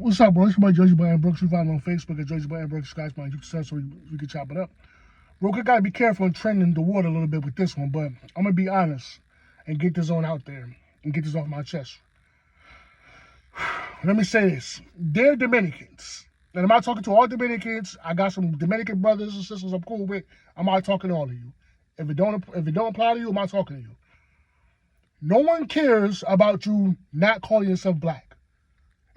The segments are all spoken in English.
What's up, bro? It's your boy Jersey Boy and Brooks. You find me on Facebook at Jersey Boy and Brooks. Guys, man, you can send so we can chop it up. Bro, I gotta be careful and treading the water a little bit with this one, but I'm gonna be honest and get this on out there and get this off my chest. Let me say this: they're Dominicans, and I'm not talking to all Dominicans. I got some Dominican brothers and sisters I'm cool with. I'm not talking to all of you. If it don't apply to you, I'm not talking to you. No one cares about you not calling yourself black.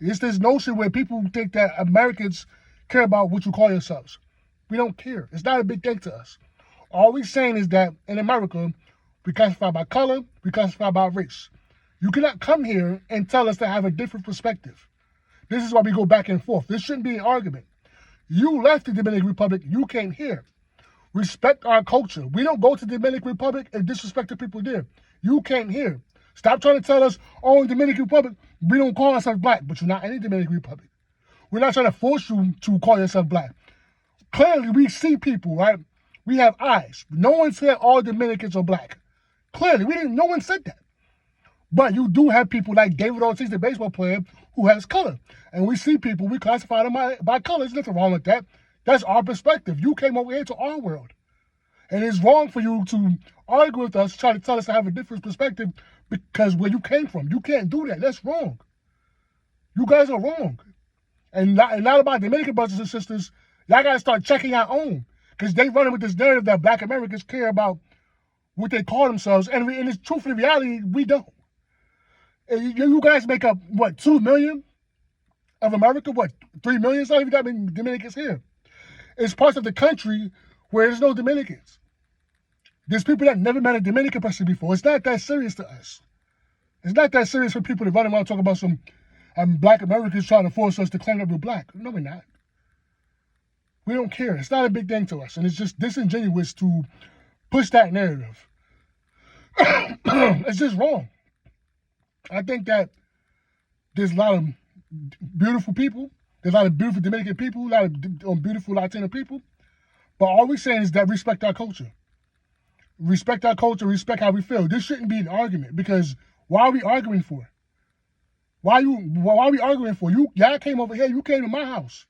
It's this notion where people think that Americans care about what you call yourselves. We don't care. It's not a big thing to us. All we're saying is that in America, we classify by color, we classify by race. You cannot come here and tell us to have a different perspective. This is why we go back and forth. This shouldn't be an argument. You left the Dominican Republic, you came here. Respect our culture. We don't go to the Dominican Republic and disrespect the people there. You came here. Stop trying to tell us, oh, in the Dominican Republic, we don't call ourselves black, but you're not in the Dominican Republic. We're not trying to force you to call yourself black. Clearly, we see people, right? We have eyes. No one said all Dominicans are black. Clearly, no one said that. But you do have people like David Ortiz, the baseball player, who has color. And we see people, we classify them by color. There's nothing wrong with that. That's our perspective. You came over here to our world. And it's wrong for you to argue with us, try to tell us to have a different perspective because where you came from. You can't do that. That's wrong. You guys are wrong. And not about Dominican brothers and sisters, y'all got to start checking your own. Because they running with this narrative that black Americans care about what they call themselves. And in its truth and reality, we don't. You guys make up, what, 2 million of America? What, 3 million? It's not even that many Dominicans here. It's parts of the country where there's no Dominicans. There's people that never met a Dominican person before. It's not that serious to us. It's not that serious for people to run around and talk about some black Americans trying to force us to claim that we're black. No, we're not. We don't care. It's not a big thing to us. And it's just disingenuous to push that narrative. It's just wrong. I think that there's a lot of beautiful people. There's a lot of beautiful Dominican people, a lot of beautiful Latino people. But all we're saying is that respect our culture. Respect our culture, respect how we feel. This shouldn't be an argument because why are we arguing for? Why are we arguing for? Y'all came over here, you came to my house.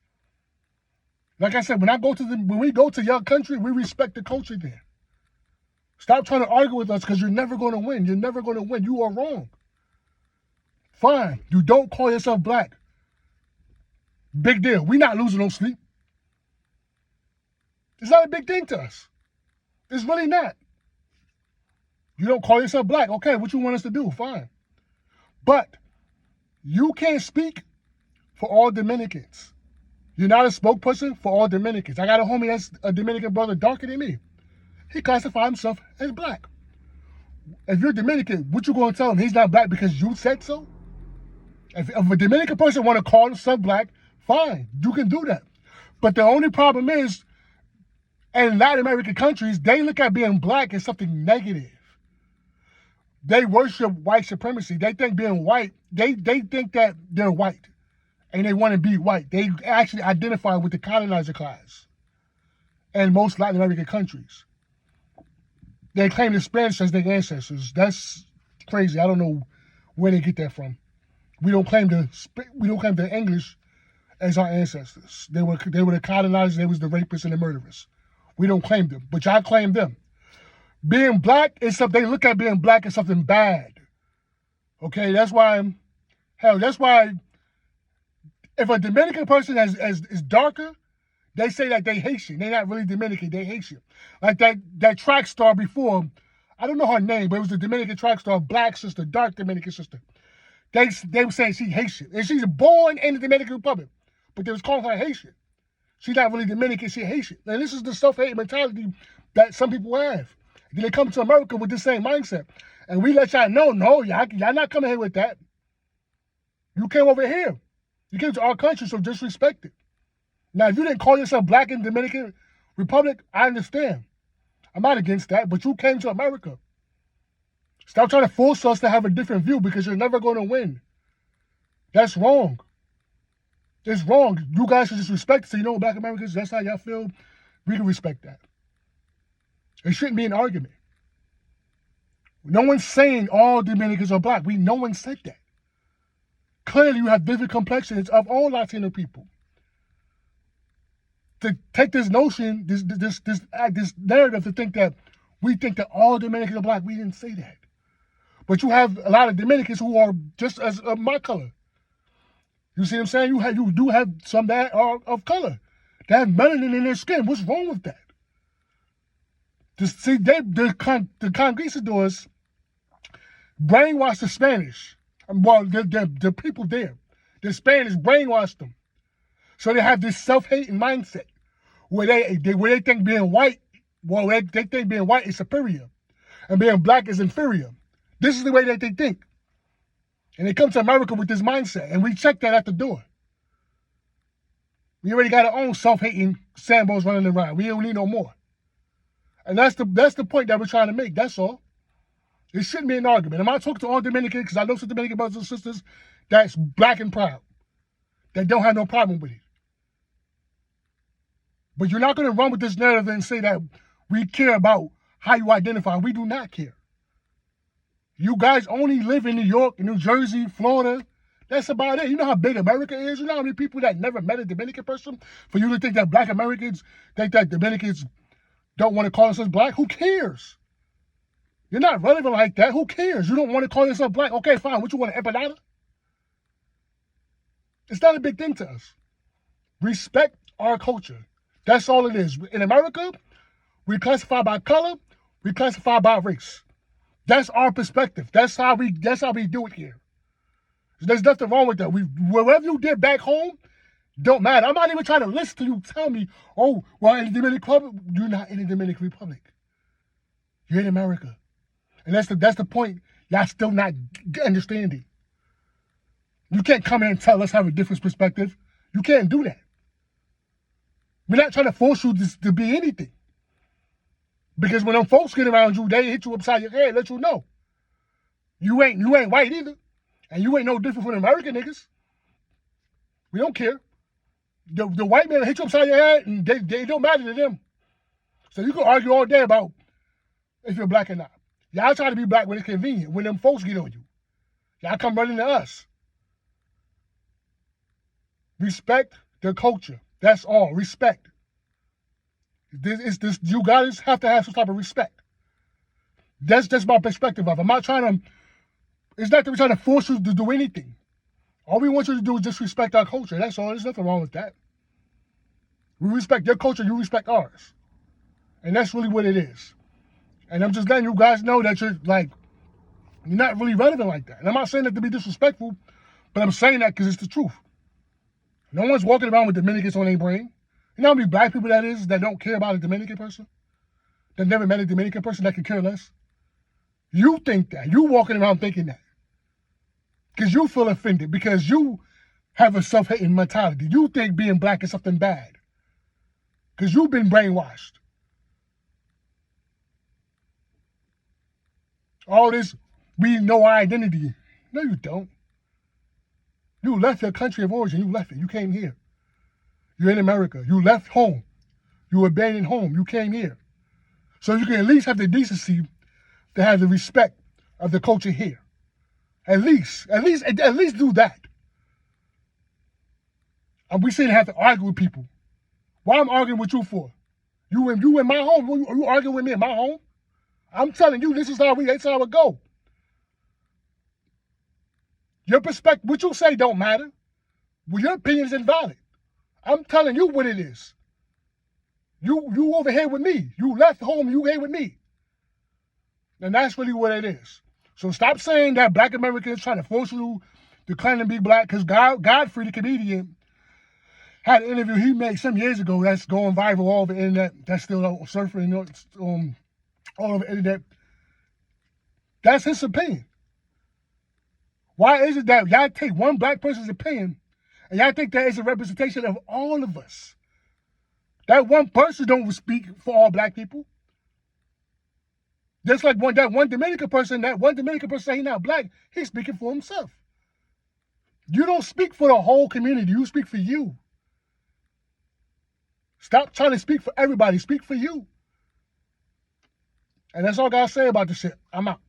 Like I said, when we go to your country, we respect the culture there. Stop trying to argue with us because you're never going to win. You're never going to win. You are wrong. Fine. You don't call yourself black. Big deal. We're not losing no sleep. It's not a big thing to us. It's really not. You don't call yourself black. Okay, what you want us to do? Fine. But you can't speak for all Dominicans. You're not a spokesperson for all Dominicans. I got a homie that's a Dominican brother darker than me. He classifies himself as black. If you're Dominican, what you going to tell him? He's not black because you said so? If a Dominican person want to call himself black, fine, you can do that. But the only problem is, in Latin American countries, they look at being black as something negative. They worship white supremacy. They think being white, they think that they're white. And they want to be white. They actually identify with the colonizer class in most Latin American countries. They claim the Spanish as their ancestors. That's crazy. I don't know where they get that from. We don't claim the English as our ancestors. They were the colonizers. They was the rapists and the murderers. We don't claim them, but y'all claim them. Being black is something, they look at being black as something bad. Okay, that's why if a Dominican person is darker, they say that they Haitian. They're not really Dominican, they Haitian. Like that track star before, I don't know her name, but it was the Dominican track star, black sister, dark Dominican sister. They were saying she's Haitian. And she's born in the Dominican Republic, but they was calling her Haitian. She's not really Dominican, she's Haitian. And this is the self-hate mentality that some people have. Then they come to America with the same mindset. And we let y'all know, no, y'all not coming here with that. You came over here. You came to our country, so disrespect it. Now, if you didn't call yourself black in the Dominican Republic, I understand. I'm not against that, but you came to America. Stop trying to force us to have a different view because you're never going to win. That's wrong. It's wrong. You guys should just respect it. So you know what, black Americans, that's how y'all feel. We can respect that. It shouldn't be an argument. No one's saying all Dominicans are black. No one said that. Clearly, you have different complexions of all Latino people. To take this notion, this narrative to think that we think that all Dominicans are black, we didn't say that. But you have a lot of Dominicans who are just as of my color. You see what I'm saying? You do have some that are of color. They have melanin in their skin. What's wrong with that? The conquistadors brainwashed the Spanish. Well, the people there, the Spanish brainwashed them. So they have this self-hating mindset where they think being white, well, they think being white is superior and being black is inferior. This is the way that they think. And they come to America with this mindset, and we check that at the door. We already got our own self-hating Sambos running around. We don't need no more. And that's the point that we're trying to make. That's all. It shouldn't be an argument. I'm not talking to all Dominicans, because I know some Dominican brothers and sisters that's black and proud, that don't have no problem with it. But you're not going to run with this narrative and say that we care about how you identify. We do not care. You guys only live in New York, New Jersey, Florida. That's about it. You know how big America is? You know how many people that never met a Dominican person? For you to think that black Americans think that Dominicans don't want to call themselves black? Who cares? You're not relevant like that. Who cares? You don't want to call yourself black? Okay, fine. What you want, an empanada? It's not a big thing to us. Respect our culture. That's all it is. In America, we classify by color. We classify by race. That's our perspective. That's how we do it here. There's nothing wrong with that. Wherever you did back home, don't matter. I'm not even trying to listen to you tell me, oh, well, in the Dominican Republic, you're not in the Dominican Republic. You're in America. And that's the point y'all still not understanding. You can't come in and tell us have a different perspective. You can't do that. We're not trying to force you to be anything. Because when them folks get around you, they hit you upside your head, let you know. You ain't white either. And you ain't no different from the American niggas. We don't care. The white man hit you upside your head, and they don't matter to them. So you can argue all day about if you're black or not. Y'all try to be black when it's convenient, when them folks get on you. Y'all come running to us. Respect the culture. That's all. Respect. You guys have to have some type of respect. That's just my perspective of it. I'm not trying to, it's not that we're trying to force you to do anything. All we want you to do is just respect our culture. That's all. There's nothing wrong with that. We respect your culture, you respect ours. And that's really what it is. And I'm just letting you guys know that you're not really relevant like that. And I'm not saying that to be disrespectful, but I'm saying that because it's the truth. No one's walking around with Dominicans on their brain. You know how many black people that is that don't care about a Dominican person? That never met a Dominican person that could care less? You think that. You walking around thinking that. Because you feel offended. Because you have a self-hating mentality. You think being black is something bad. Because you've been brainwashed. All this, we know our identity. No, you don't. You left your country of origin. You left it. You came here. You're in America. You left home. You abandoned home. You came here. So you can at least have the decency to have the respect of the culture here. At least do that. And we shouldn't have to argue with people. Why I'm arguing with you for? You in my home. Are you arguing with me in my home? I'm telling you, that's how it go. Your perspective, what you say don't matter. Well, your opinion is invalid. I'm telling you what it is. You over here with me. You left home, you here with me. And that's really what it is. So stop saying that black Americans trying to force you to claim to be black, because Godfrey, the comedian, had an interview he made some years ago that's going viral all over the internet. That's still surfing all over the internet. That's his opinion. Why is it that y'all take one black person's opinion and y'all think that is a representation of all of us? That one person don't speak for all black people. Just like that one Dominican person say he's not black, he's speaking for himself. You don't speak for the whole community, you speak for you. Stop trying to speak for everybody, speak for you. And that's all I gotta say about this shit. I'm out.